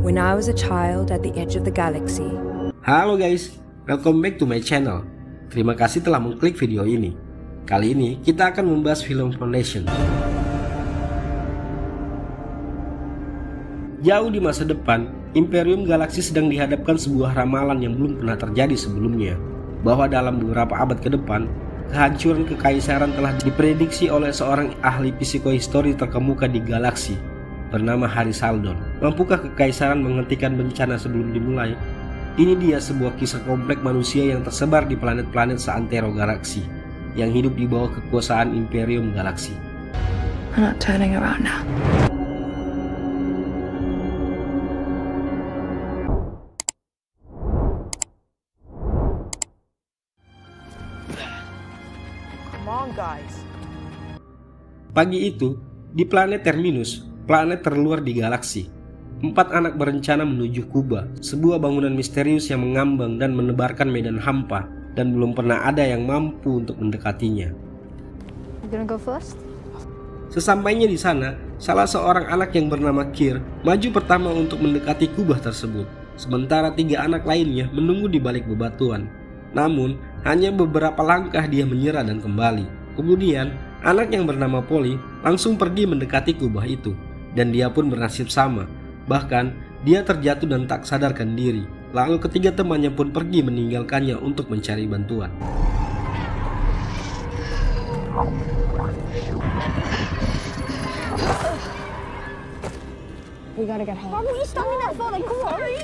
When I was a child at the edge of the galaxy. Halo guys, welcome back to my channel. Terima kasih telah mengklik video ini. Kali ini kita akan membahas film Foundation. Jauh di masa depan, Imperium Galaksi sedang dihadapkan sebuah ramalan yang belum pernah terjadi sebelumnya, bahwa dalam beberapa abad ke depan, kehancuran kekaisaran telah diprediksi oleh seorang ahli psikohistori terkemuka di galaksi bernama Hari Saldon. Mampukah kekaisaran menghentikan bencana sebelum dimulai? Ini dia sebuah kisah kompleks manusia yang tersebar di planet-planet seantero galaksi yang hidup di bawah kekuasaan Imperium Galaksi. I'm not turning around now. Come on, guys. Pagi itu, di planet Terminus, planet terluar di galaksi, 4 anak berencana menuju Kuba, sebuah bangunan misterius yang mengambang dan menebarkan medan hampa, dan belum pernah ada yang mampu untuk mendekatinya. You gonna go first? Sesampainya di sana, salah seorang anak yang bernama Kir maju pertama untuk mendekati kubah tersebut, sementara 3 anak lainnya menunggu di balik bebatuan. Namun, hanya beberapa langkah dia menyerah dan kembali. Kemudian, anak yang bernama Polly langsung pergi mendekati kubah itu, dan dia pun bernasib sama. Bahkan, dia terjatuh dan tak sadarkan diri. Lalu ketiga temannya pun pergi meninggalkannya untuk mencari bantuan. We gotta get home. Why were you standing there for? Like, sorry.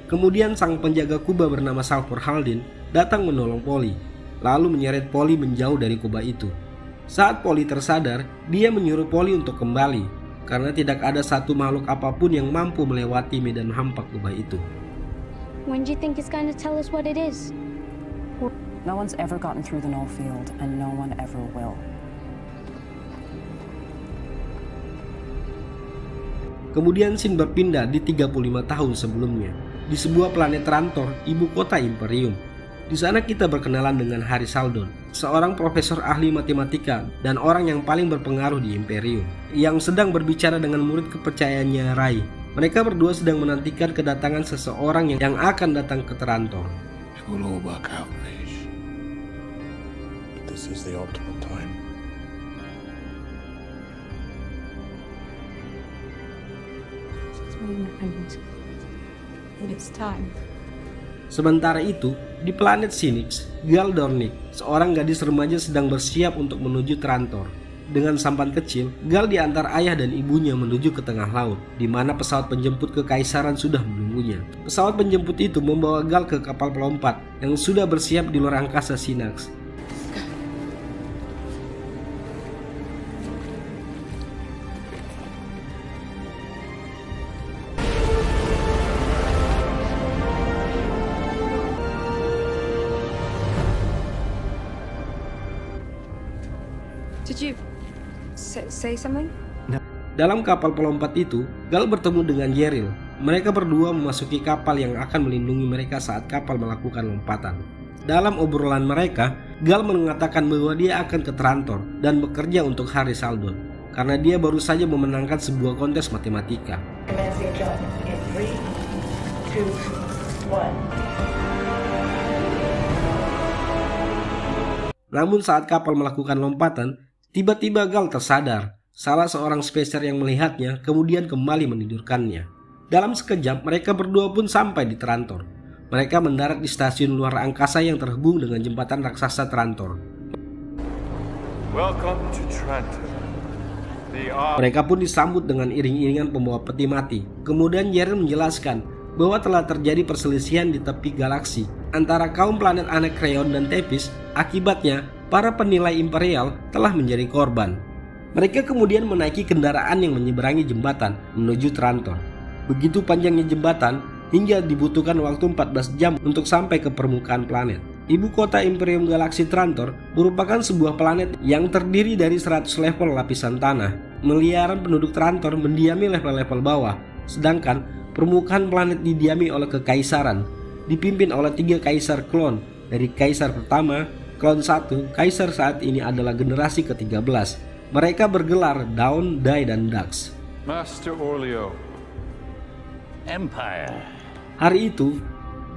Kemudian sang penjaga kubah bernama Salvor Haldin datang menolong Polly, lalu menyeret Polly menjauh dari kubah itu. Saat Polly tersadar, dia menyuruh Polly untuk kembali, karena tidak ada satu makhluk apapun yang mampu melewati medan hampa kubah itu. When do you think it's gonna tell us what it is? No one's ever gotten through the null field, and no one ever will. Kemudian scene berpindah di 35 tahun sebelumnya, di sebuah planet Trantor, ibu kota Imperium. Di sana kita berkenalan dengan Hari Saldon, seorang profesor ahli matematika dan orang yang paling berpengaruh di Imperium, yang sedang berbicara dengan murid kepercayaannya Rai. Mereka berdua sedang menantikan kedatangan seseorang yang akan datang ke Trantor. It will all work out, Mage. This is the optimal time. It's time. Sementara itu, di planet Phoenix, Gal Dornick, seorang gadis remaja sedang bersiap untuk menuju Trantor. Dengan sampan kecil, Gal diantar ayah dan ibunya menuju ke tengah laut, di mana pesawat penjemput kekaisaran sudah menunggunya. Pesawat penjemput itu membawa Gal ke kapal pelompat yang sudah bersiap di luar angkasa Sinax. Did you say something? Dalam kapal pelompat itu, Gal bertemu dengan Yeril. Mereka berdua memasuki kapal yang akan melindungi mereka saat kapal melakukan lompatan. Dalam obrolan mereka, Gal mengatakan bahwa dia akan ke Trantor dan bekerja untuk Hari Saldon, karena dia baru saja memenangkan sebuah kontes matematika. Namun saat kapal melakukan lompatan, tiba-tiba Gal tersadar. Salah seorang spacer yang melihatnya kemudian kembali menidurkannya. Dalam sekejap mereka berdua pun sampai di Trantor. Mereka mendarat di stasiun luar angkasa yang terhubung dengan jembatan raksasa Trantor. Welcome to Trantor. Mereka pun disambut dengan iring-iringan pembawa peti mati. Kemudian Yeril menjelaskan bahwa telah terjadi perselisihan di tepi galaksi antara kaum planet Anacreon dan Tepis. Akibatnya, para penilai imperial telah menjadi korban. Mereka kemudian menaiki kendaraan yang menyeberangi jembatan menuju Trantor. Begitu panjangnya jembatan hingga dibutuhkan waktu 14 jam untuk sampai ke permukaan planet. Ibu kota Imperium Galaksi Trantor merupakan sebuah planet yang terdiri dari 100 level lapisan tanah. Miliaran penduduk Trantor mendiami level-level bawah, sedangkan permukaan planet didiami oleh kekaisaran, dipimpin oleh 3 kaisar klon. Dari kaisar pertama, klon 1, kaisar saat ini adalah generasi ke-13. Mereka bergelar Dawn, Dai, dan Dax. Master Orleo, Empire. Hari itu,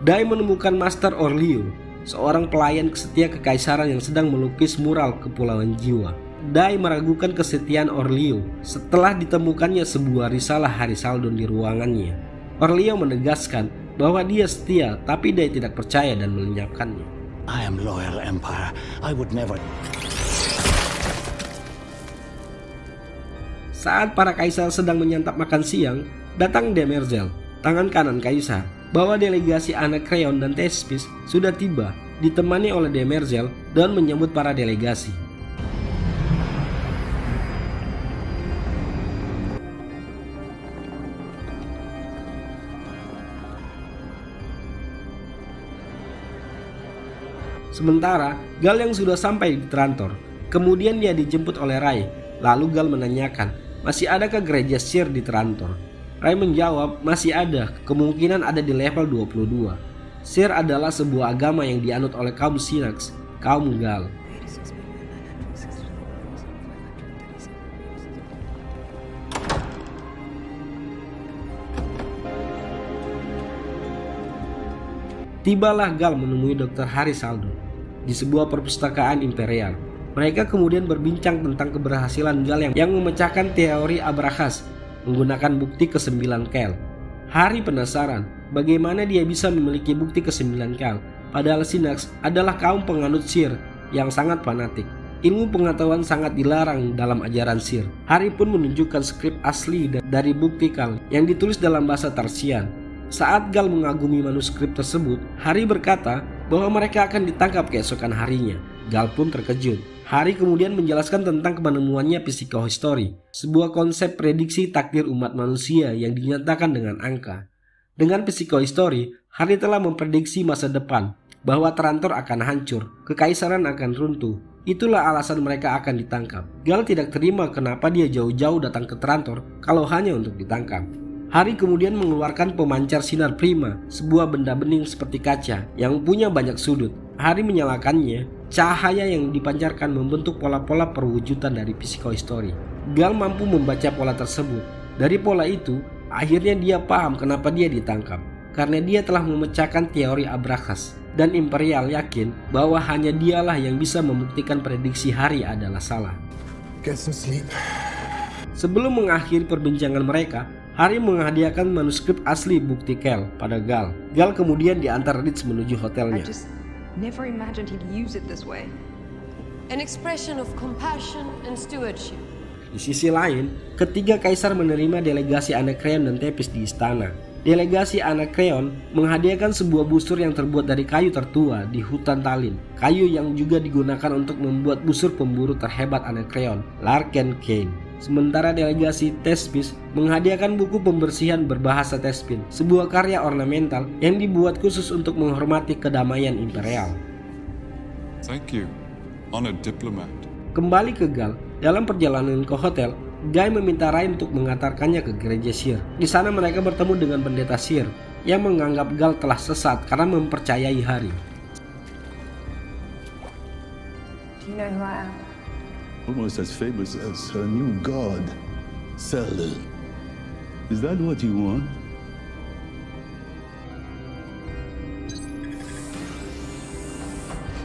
Dai menemukan Master Orleo, seorang pelayan setia kekaisaran yang sedang melukis mural Kepulauan Jiwa. Dai meragukan kesetiaan Orleo setelah ditemukannya sebuah risalah Hari Saldon di ruangannya. Orleo menegaskan bahwa dia setia, tapi Dai tidak percaya dan melenyapkannya. I am loyal, Empire. I would never. Saat para kaisar sedang menyantap makan siang, datang Demerzel, tangan kanan kaisar, bahwa delegasi Anakreon dan Thespis sudah tiba, ditemani oleh Demerzel dan menyambut para delegasi. Sementara Gal yang sudah sampai di Trantor, kemudian dia dijemput oleh Rai. Lalu Gal menanyakan, masih adakah gereja Syr di Trantor? Rai menjawab, masih ada, kemungkinan ada di level 22. Syr adalah sebuah agama yang dianut oleh kaum Synax, kaum Gal. Tibalah Gal menemui Dr. Hari Saldon di sebuah perpustakaan imperial. Mereka kemudian berbincang tentang keberhasilan Gal yang memecahkan teori Abraxas menggunakan bukti ke-9 Kel. Hari penasaran bagaimana dia bisa memiliki bukti ke-9 Kel, padahal Synax adalah kaum penganut Syr yang sangat fanatik. Ilmu pengetahuan sangat dilarang dalam ajaran Syr. Hari pun menunjukkan skrip asli dari bukti Kel yang ditulis dalam bahasa Tarsian. Saat Gal mengagumi manuskrip tersebut, Hari berkata bahwa mereka akan ditangkap keesokan harinya. Gal pun terkejut. Hari kemudian menjelaskan tentang penemuannya psikohistory, sebuah konsep prediksi takdir umat manusia yang dinyatakan dengan angka. Dengan psikohistory, Hari telah memprediksi masa depan, bahwa Trantor akan hancur, kekaisaran akan runtuh. Itulah alasan mereka akan ditangkap. Gal tidak terima kenapa dia jauh-jauh datang ke Trantor kalau hanya untuk ditangkap. Hari kemudian mengeluarkan pemancar sinar prima, sebuah benda bening seperti kaca yang punya banyak sudut. Hari menyalakannya, cahaya yang dipancarkan membentuk pola-pola perwujudan dari psikohistory. Gal mampu membaca pola tersebut. Dari pola itu, akhirnya dia paham kenapa dia ditangkap. Karena dia telah memecahkan teori Abraxas. Dan Imperial yakin bahwa hanya dialah yang bisa membuktikan prediksi Hari adalah salah. Get some sleep. Sebelum mengakhiri perbincangan mereka, Hari menghadiahkan manuskrip asli bukti Kel pada Gal. Gal kemudian diantar Ritz menuju hotelnya. I just never imagined he'd use it this way. An expression of compassion and stewardship. Di sisi lain, ketiga kaisar menerima delegasi Anakreon dan Thespis di istana. Delegasi Anakreon menghadiahkan sebuah busur yang terbuat dari kayu tertua di hutan Talin. Kayu yang juga digunakan untuk membuat busur pemburu terhebat Anakreon, Larken Kane. Sementara delegasi Thespis menghadiahkan buku pembersihan berbahasa Thespin, sebuah karya ornamental yang dibuat khusus untuk menghormati kedamaian imperial. Thank you, honored diplomat. Kembali ke Gal, dalam perjalanan ke hotel, Guy meminta Rai untuk mengantarkannya ke gereja Syr. Di sana mereka bertemu dengan pendeta Syr yang menganggap Gal telah sesat karena mempercayai Hari. Do you know who I am? Almost as famous as her new god, Saldon. Is that what you want?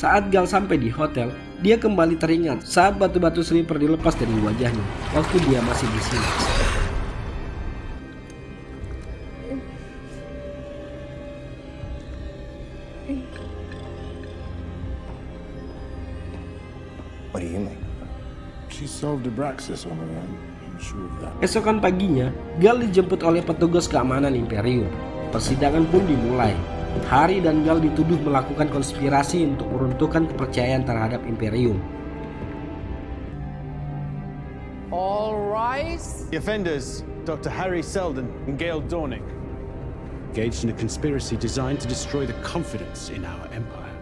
Saat Gal sampai di hotel, dia kembali teringat saat batu-batu sniper dilepas dari wajahnya waktu dia masih di sini. What do you mean? She solved Abraxas on her own. I'm sure of that. Esokan paginya, Gal dijemput oleh petugas keamanan Imperium. Persidangan pun dimulai. Hari dan Gal dituduh melakukan konspirasi untuk meruntuhkan kepercayaan terhadap Imperium. All rise. The offenders, Dr. Hari Saldon and Gale Dornick, Engaged in a conspiracy designed to destroy the confidence in our empire.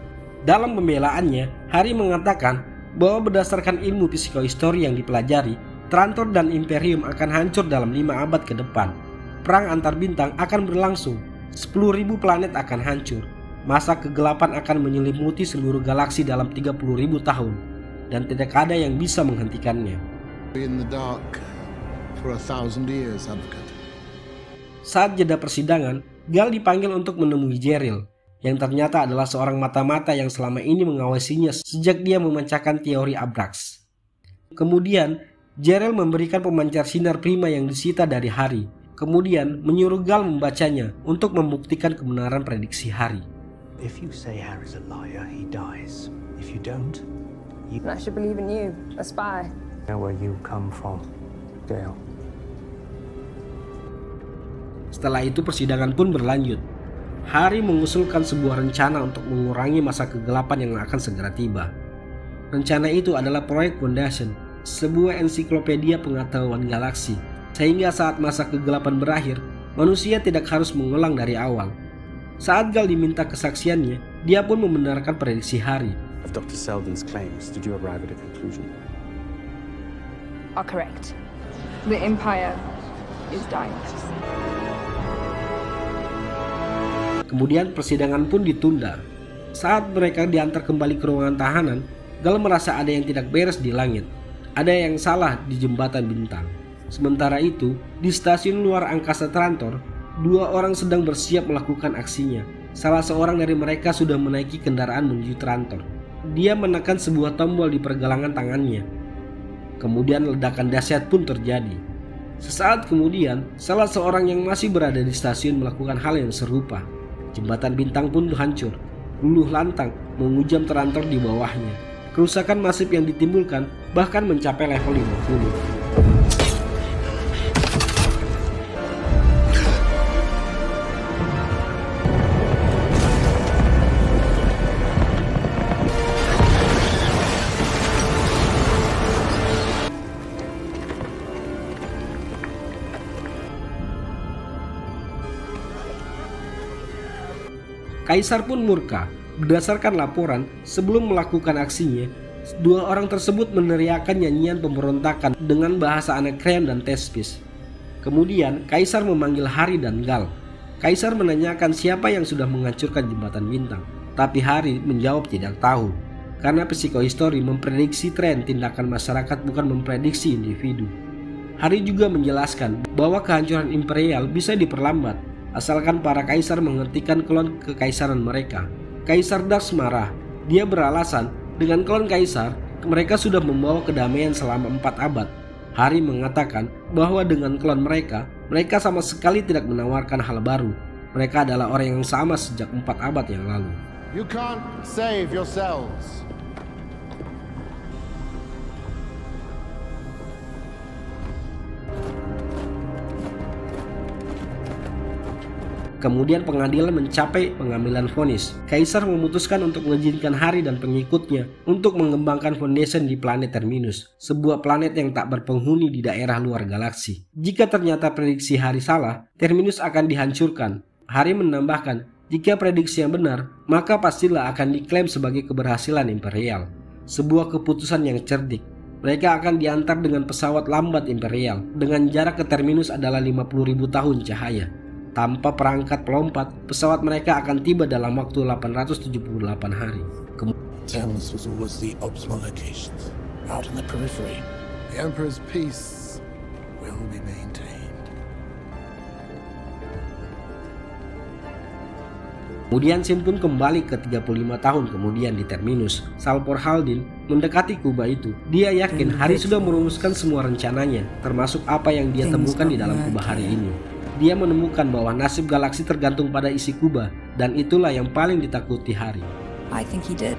Dalam pembelaannya, Hari mengatakan bahwa berdasarkan ilmu psikohistory yang dipelajari, Trantor dan Imperium akan hancur dalam 5 abad ke depan. Perang antar bintang akan berlangsung. 10.000 planet akan hancur. Masa kegelapan akan menyelimuti seluruh galaksi dalam 30.000 tahun. Dan tidak ada yang bisa menghentikannya. In the dark for 1,000 years, Advocate. Saat jeda persidangan, Gal dipanggil untuk menemui Jeril, yang ternyata adalah seorang mata-mata yang selama ini mengawasinya sejak dia memecahkan teori Abrax. Kemudian, Jeril memberikan pemancar sinar prima yang disita dari Harry, kemudian menyuruh Gal membacanya untuk membuktikan kebenaran prediksi Harry. If you say Harry's a liar, he dies. If you don't, I should believe in you, a spy. Know where you come from, Gale. Setelah itu persidangan pun berlanjut. Harry mengusulkan sebuah rencana untuk mengurangi masa kegelapan yang akan segera tiba. Rencana itu adalah proyek Foundation, sebuah ensiklopedia pengetahuan galaksi, sehingga saat masa kegelapan berakhir, manusia tidak harus mengulang dari awal. Saat Gal diminta kesaksiannya, dia pun membenarkan prediksi Harry. Of Dr. Selden's claims, did you arrive at a conclusion? Are correct. The Empire is dying. Kemudian persidangan pun ditunda. Saat mereka diantar kembali ke ruangan tahanan, Gal merasa ada yang tidak beres di langit. Ada yang salah di jembatan bintang. Sementara itu, di stasiun luar angkasa Trantor, 2 orang sedang bersiap melakukan aksinya. Salah seorang dari mereka sudah menaiki kendaraan menuju Trantor. Dia menekan sebuah tombol di pergelangan tangannya. Kemudian ledakan dahsyat pun terjadi. Sesaat kemudian, salah seorang yang masih berada di stasiun melakukan hal yang serupa. Jembatan bintang pun hancur, luluh lantang, mengujam Trantor di bawahnya. Kerusakan masif yang ditimbulkan bahkan mencapai level 50. Kaisar pun murka. Berdasarkan laporan, sebelum melakukan aksinya, 2 orang tersebut meneriakkan nyanyian pemberontakan dengan bahasa Anacreon dan Thespis. Kemudian, Kaisar memanggil Harry dan Gal. Kaisar menanyakan siapa yang sudah menghancurkan jembatan bintang, tapi Harry menjawab tidak tahu, karena psikohistori memprediksi tren tindakan masyarakat bukan memprediksi individu. Harry juga menjelaskan bahwa kehancuran Imperial bisa diperlambat, asalkan para kaisar menghentikan klon kekaisaran mereka. Kaisar Dax marah. Dia beralasan dengan klon kaisar, mereka sudah membawa kedamaian selama 4 abad. Harry mengatakan bahwa dengan klon mereka sama sekali tidak menawarkan hal baru. Mereka adalah orang yang sama sejak 4 abad yang lalu. You can't save yourselves. Kemudian pengadilan mencapai pengambilan vonis. Kaisar memutuskan untuk mengizinkan Harry dan pengikutnya untuk mengembangkan Foundation di planet Terminus, sebuah planet yang tak berpenghuni di daerah luar galaksi. Jika ternyata prediksi Harry salah, Terminus akan dihancurkan. Harry menambahkan, jika prediksi yang benar, maka pastilah akan diklaim sebagai keberhasilan Imperial. Sebuah keputusan yang cerdik. Mereka akan diantar dengan pesawat lambat Imperial, dengan jarak ke Terminus adalah 50.000 tahun cahaya. Tanpa perangkat pelompat, pesawat mereka akan tiba dalam waktu 878 hari. Terminus was always the optimal location, out in the periphery. The Emperor's peace will be maintained. Kemudian Sin pun kembali ke 35 tahun kemudian di Terminus. Salvor Haldin mendekati kubah itu. Dia yakin Harry sudah merumuskan semua rencananya, termasuk apa yang dia temukan di dalam kubah hari ini. Dia menemukan bahwa nasib galaksi tergantung pada isi kubah, dan itulah yang paling ditakuti Harry. I think he did.